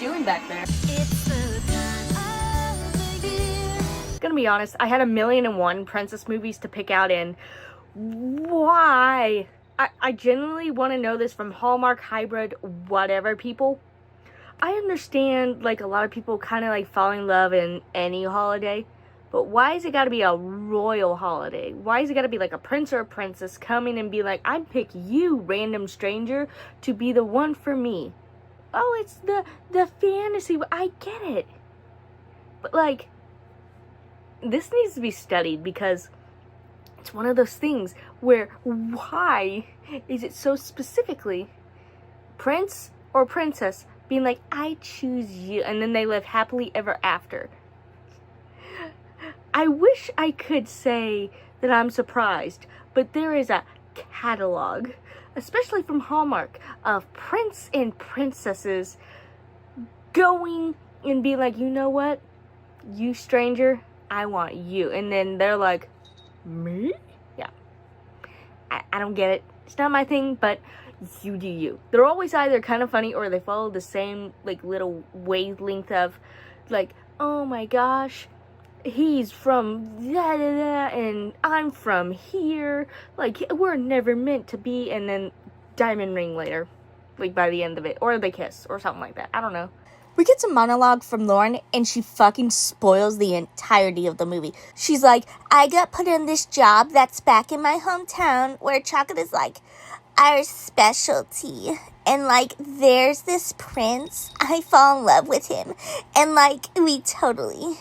doing back there? Gonna be honest, I had 1,000,001 princess movies to pick out in. Why? I genuinely want to know this from Hallmark, Hybrid, whatever people. I understand, like, a lot of people kind of like fall in love in any holiday, but why is it got to be a royal holiday? Why is it got to be like a prince or a princess coming and be like, I'd pick you, random stranger, to be the one for me? Oh, it's the fantasy. I get it. But, like, this needs to be studied because it's one of those things where why is it so specifically prince or princess being like, I choose you, and then they live happily ever after? I wish I could say that I'm surprised, but there is a catalog, especially from Hallmark, of prince and princesses going and being like, you know what? You stranger, I want you. And then they're like, me? Yeah. I don't get it. It's not my thing, but you do you. They're always either kind of funny or they follow the same, like, little wavelength of, like, oh my gosh, he's from da da da and I'm from here. Like, we're never meant to be, and then diamond ring later. Like, by the end of it. Or they kiss, or something like that. I don't know. We get some monologue from Lauren, and she fucking spoils the entirety of the movie. She's like, I got put in this job that's back in my hometown where chocolate is, like, our specialty. And, like, there's this prince. I fall in love with him. And, like, we totally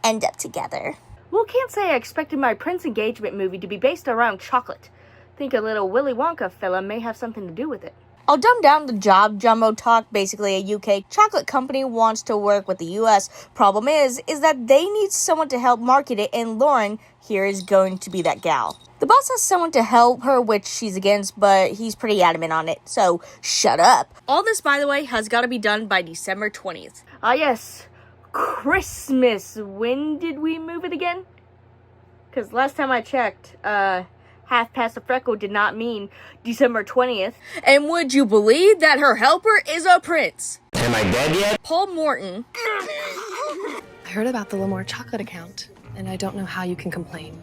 end up together. Well, can't say I expected my Prince engagement movie to be based around chocolate. Think a little Willy Wonka fella may have something to do with it. I'll dumb down the job jumbo talk. Basically, a UK chocolate company wants to work with the US. Problem is that they need someone to help market it, and Lauren here is going to be that gal. The boss has someone to help her, which she's against, but he's pretty adamant on it, so shut up. All this, by the way, has got to be done by December 20th. Ah, yes. Christmas. When did we move it again? Because last time I checked, half past a freckle did not mean December 20th. And would you believe that her helper is a prince? Am I dead yet? Paul Morton. I heard about the Lamore chocolate account, and I don't know how you can complain.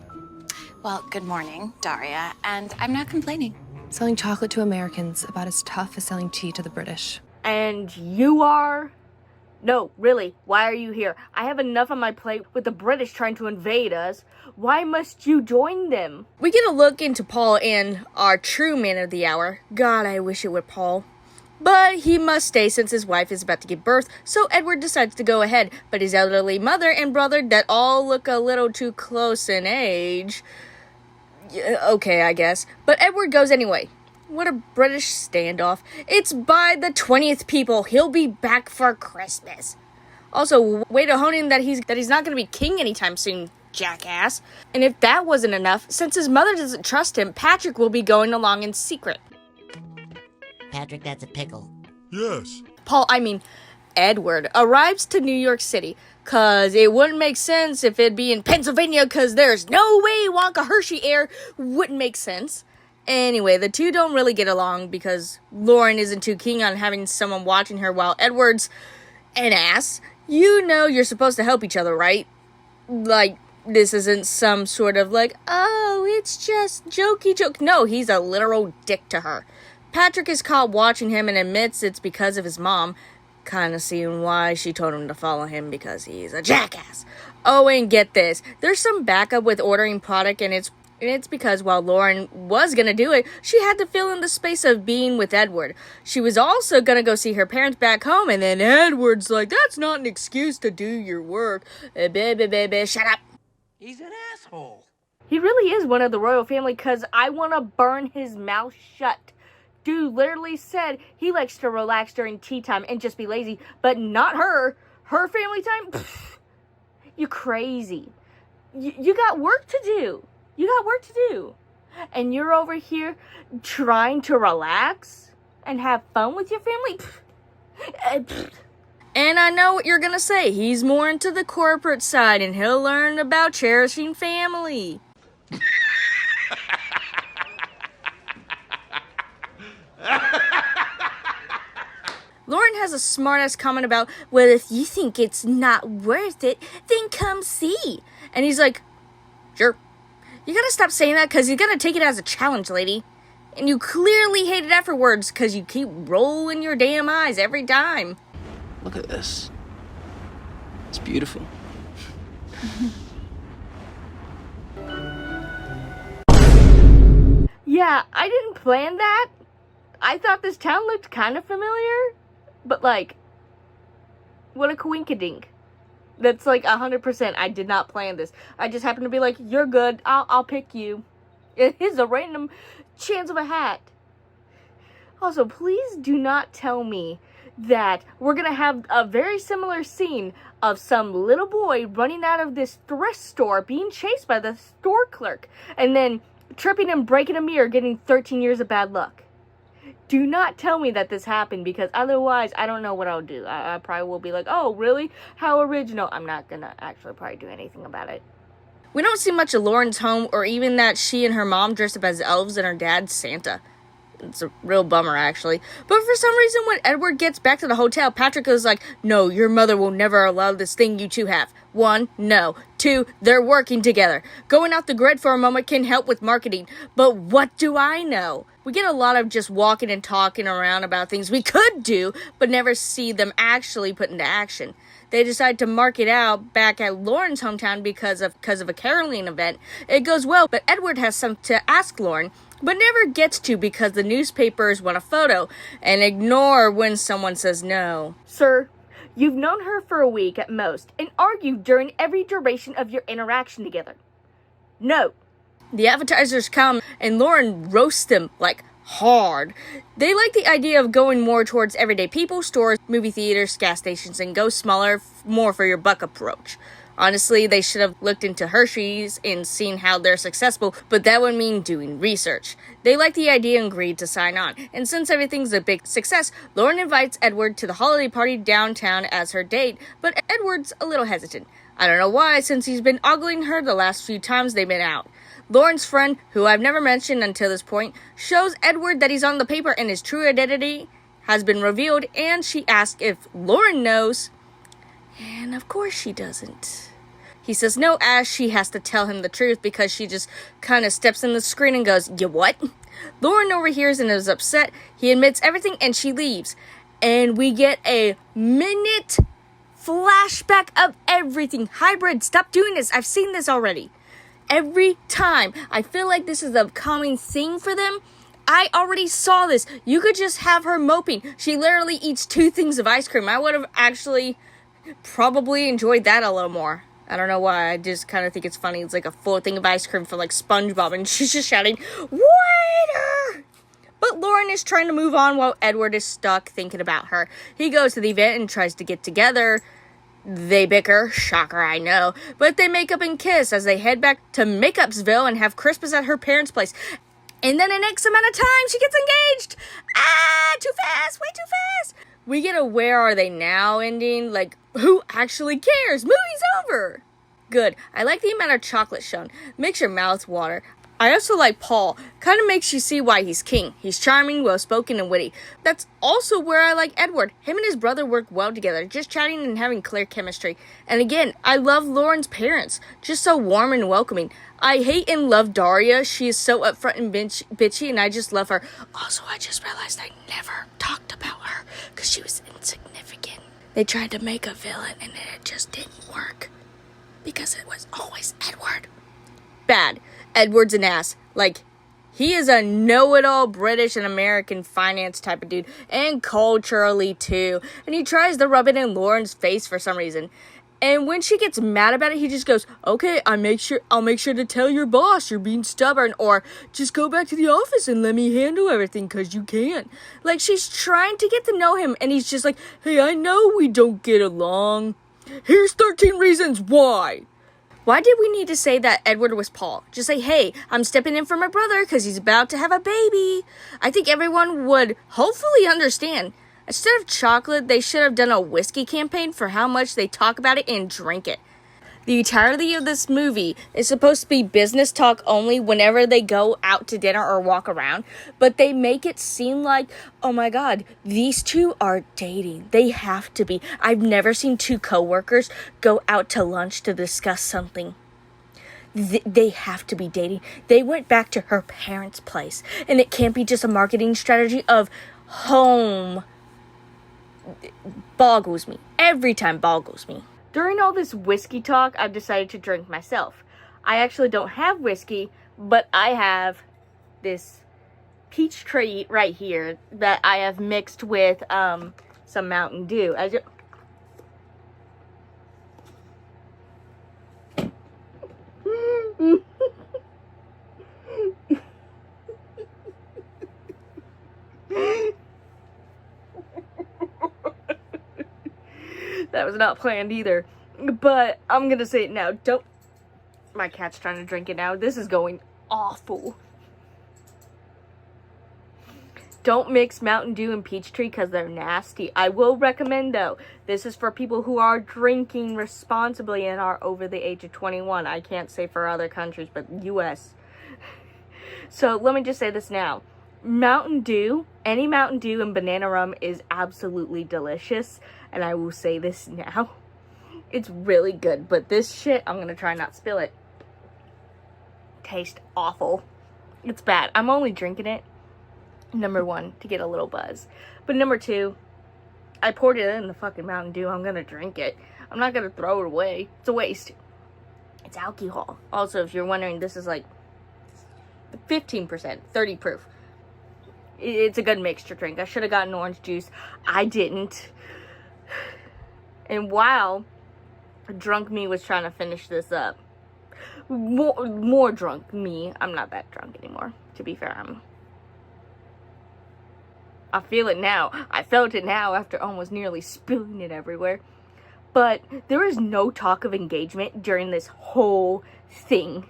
Well, good morning, Daria, and I'm not complaining. Selling chocolate to Americans about as tough as selling tea to the British. And you are? No, really, why are you here? I have enough on my plate with the British trying to invade us. Why must you join them? We get a look into Paul and our true man of the hour. God, I wish it were Paul. But he must stay since his wife is about to give birth, so Edward decides to go ahead. But his elderly mother and brother, that all look a little too close in age. Yeah, okay, I guess. But Edward goes anyway. What a British standoff. It's by the 20th, people. He'll be back for Christmas. Also, way to hone in that he's not going to be king anytime soon, jackass. And if that wasn't enough, since his mother doesn't trust him, Patrick will be going along in secret. Patrick, that's a pickle. Yes. Edward arrives to New York City, cause it wouldn't make sense if it'd be in Pennsylvania, cause there's no way Wonka Hershey air wouldn't make sense. Anyway, the two don't really get along because Lauren isn't too keen on having someone watching her while Edward's an ass. You know you're supposed to help each other, right? Like, this isn't some sort of like, oh, it's just jokey joke. No, he's a literal dick to her. Patrick is caught watching him and admits it's because of his mom. Kind of seeing why she told him to follow him, because he's a jackass. Oh, and get this. There's some backup with ordering product, and it's because while Lauren was going to do it, she had to fill in the space of being with Edward. She was also going to go see her parents back home, and then Edward's like, that's not an excuse to do your work. Shut up. He's an asshole. He really is one of the royal family, because I want to burn his mouth shut. Dude literally said he likes to relax during tea time and just be lazy, but not her. Her family time? Pfft, you're crazy. You got work to do. You got work to do. And you're over here trying to relax and have fun with your family? And I know what you're gonna say. He's more into the corporate side, and he'll learn about cherishing family. Lauren has a smart-ass comment about, well, if you think it's not worth it, then come see. And he's like, sure. You gotta stop saying that because you're gonna take it as a challenge, lady. And you clearly hate it afterwards because you keep rolling your damn eyes every time. Look at this. It's beautiful. Yeah, I didn't plan that. I thought this town looked kind of familiar, but like, what a coinkydink. That's like 100%. I did not plan this. I just happened to be like, you're good. I'll pick you. It is a random chance of a hat. Also, please do not tell me that we're gonna have a very similar scene of some little boy running out of this thrift store being chased by the store clerk and then tripping and breaking a mirror, getting 13 years of bad luck. Do not tell me that this happened, because otherwise I don't know what I'll do. I probably will be like, oh, really? How original. I'm not gonna actually probably do anything about it. We don't see much of Lauren's home, or even that she and her mom dressed up as elves and her dad's Santa. It's a real bummer, actually. But for some reason, when Edward gets back to the hotel, Patrick is like, no, your mother will never allow this thing you two have. 1, no. 2, they're working together. Going out the grid for a moment can help with marketing. But what do I know? We get a lot of just walking and talking around about things we could do, but never see them actually put into action. They decide to mark it out back at Lauren's hometown because of a caroling event. It goes well, but Edward has something to ask Lauren, but never gets to because the newspapers want a photo and ignore when someone says no. Sir, you've known her for a week at most and argued during every duration of your interaction together. No. The advertisers come and Lauren roasts them like hard. They like the idea of going more towards everyday people, stores, movie theaters, gas stations, and go smaller, more for your buck approach. Honestly, they should have looked into Hershey's and seen how they're successful, but that would mean doing research. They like the idea and agreed to sign on. And since everything's a big success, Lauren invites Edward to the holiday party downtown as her date, but Edward's a little hesitant. I don't know why, since he's been ogling her the last few times they've been out. Lauren's friend, who I've never mentioned until this point, shows Edward that he's on the paper and his true identity has been revealed, and she asks if Lauren knows, and of course she doesn't. He says no, as she has to tell him the truth because she just kind of steps in the screen and goes, "You what?" Lauren overhears and is upset. He admits everything and she leaves. And we get a minute flashback of everything. Hybrid, stop doing this. I've seen this already. Every time. I feel like this is a common thing for them. I already saw this. You could just have her moping. She literally eats 2 things of ice cream. I would have actually probably enjoyed that a little more. I don't know why. I just kind of think it's funny. It's like a full thing of ice cream for like SpongeBob, and she's just shouting, "Waiter!" But Lauren is trying to move on while Edward is stuck thinking about her. He goes to the event and tries to get together. They bicker. Shocker, I know. But they make up and kiss as they head back to Makeupsville and have Christmas at her parents' place. And then in X amount of time, she gets engaged. Too fast. Way too fast. We get a "where are they now" ending. Like, who actually cares? Movie's over. Good. I like the amount of chocolate shown. Makes your mouth water. I also like Paul. Kind of makes you see why he's king. He's charming, well-spoken, and witty. That's also where I like Edward. Him and his brother work well together, just chatting and having clear chemistry. And again, I love Lauren's parents. Just so warm and welcoming. I hate and love Daria. She is so upfront and bitchy, and I just love her. Also, I just realized I never talked about her because she was insignificant. They tried to make a villain, and it just didn't work because it was always Edward. Bad. Edward's an ass. Like, he is a know-it-all British and American finance type of dude, and culturally too. And he tries to rub it in Lauren's face for some reason. And when she gets mad about it, he just goes, "Okay, I'll make sure to tell your boss you're being stubborn," or "just go back to the office and let me handle everything because you can't." Like, she's trying to get to know him, and he's just like, "Hey, I know we don't get along. Here's 13 reasons why." Why did we need to say that Edward was Paul? Just say, "Hey, I'm stepping in for my brother because he's about to have a baby." I think everyone would hopefully understand. Instead of chocolate, they should have done a whiskey campaign for how much they talk about it and drink it. The entirety of this movie is supposed to be business talk only whenever they go out to dinner or walk around, but they make it seem like, oh my god, these two are dating. They have to be. I've never seen two coworkers go out to lunch to discuss something. They have to be dating. They went back to her parents' place, and it can't be just a marketing strategy of home. Boggles me. Every time boggles me. During all this whiskey talk, I've decided to drink myself. I actually don't have whiskey, but I have this peach tree right here that I have mixed with some Mountain Dew. That was not planned either. But I'm gonna say it now. Don't. My cat's trying to drink it now. This is going awful. Don't mix Mountain Dew and Peachtree because they're nasty. I will recommend, though, this is for people who are drinking responsibly and are over the age of 21. I can't say for other countries, but US. So let me just say this now. Mountain Dew, any Mountain Dew and banana rum is absolutely delicious. And I will say this now. It's really good, but this shit, I'm going to try not spill it. Tastes awful. It's bad. I'm only drinking it, number one, to get a little buzz. But number two, I poured it in the fucking Mountain Dew. I'm going to drink it. I'm not going to throw it away. It's a waste. It's alcohol. Also, if you're wondering, this is like 15%, 30 proof. It's a good mixture drink. I should have gotten orange juice. I didn't. And while drunk me was trying to finish this up, more drunk me, I'm not that drunk anymore, to be fair. I feel it now. I felt it now after almost nearly spilling it everywhere. But there is no talk of engagement during this whole thing.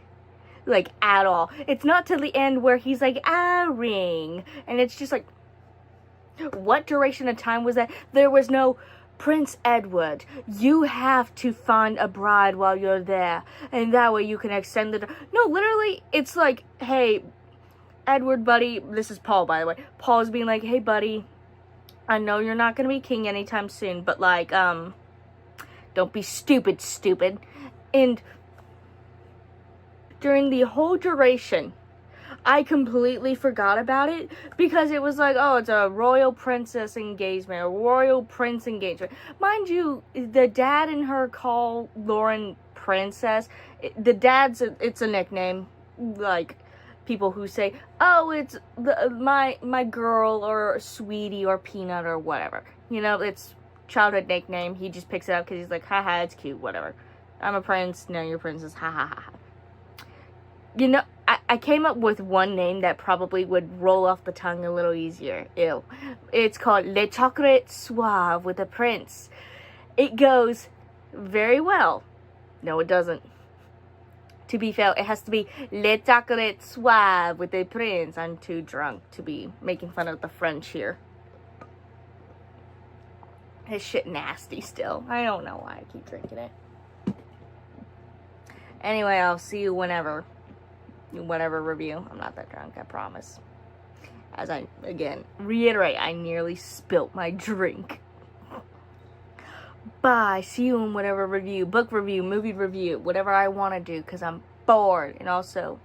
Like, at all. It's not till the end where he's like, ring. And it's just like, what duration of time was that? There was no, Prince Edward, you have to find a bride while you're there. And that way you can extend the... No, literally, it's like, hey, Edward, buddy. This is Paul, by the way. Paul's being like, hey, buddy, I know you're not going to be king anytime soon. But, like, don't be stupid. And during the whole duration, I completely forgot about it because it was like, oh, it's a royal princess engagement, a royal prince engagement. Mind you, the dad and her call Lauren princess. The dad's, it's a nickname. Like, people who say, oh, it's my girl or sweetie or peanut or whatever. You know, it's childhood nickname. He just picks it up because he's like, haha, it's cute, whatever. I'm a prince, no, you're princess, ha ha ha. You know, I came up with one name that probably would roll off the tongue a little easier. Ew. It's called Le Chocolate Suave with a Prince. It goes very well. No, it doesn't. To be fair, it has to be Le Chocolate Suave with a Prince. I'm too drunk to be making fun of the French here. This shit nasty still. I don't know why I keep drinking it. Anyway, I'll see you whenever. Whatever review. I'm not that drunk, I promise. As I, again, reiterate, I nearly spilt my drink. Bye. See you in whatever review. Book review, movie review, whatever I want to do, because I'm bored. And also,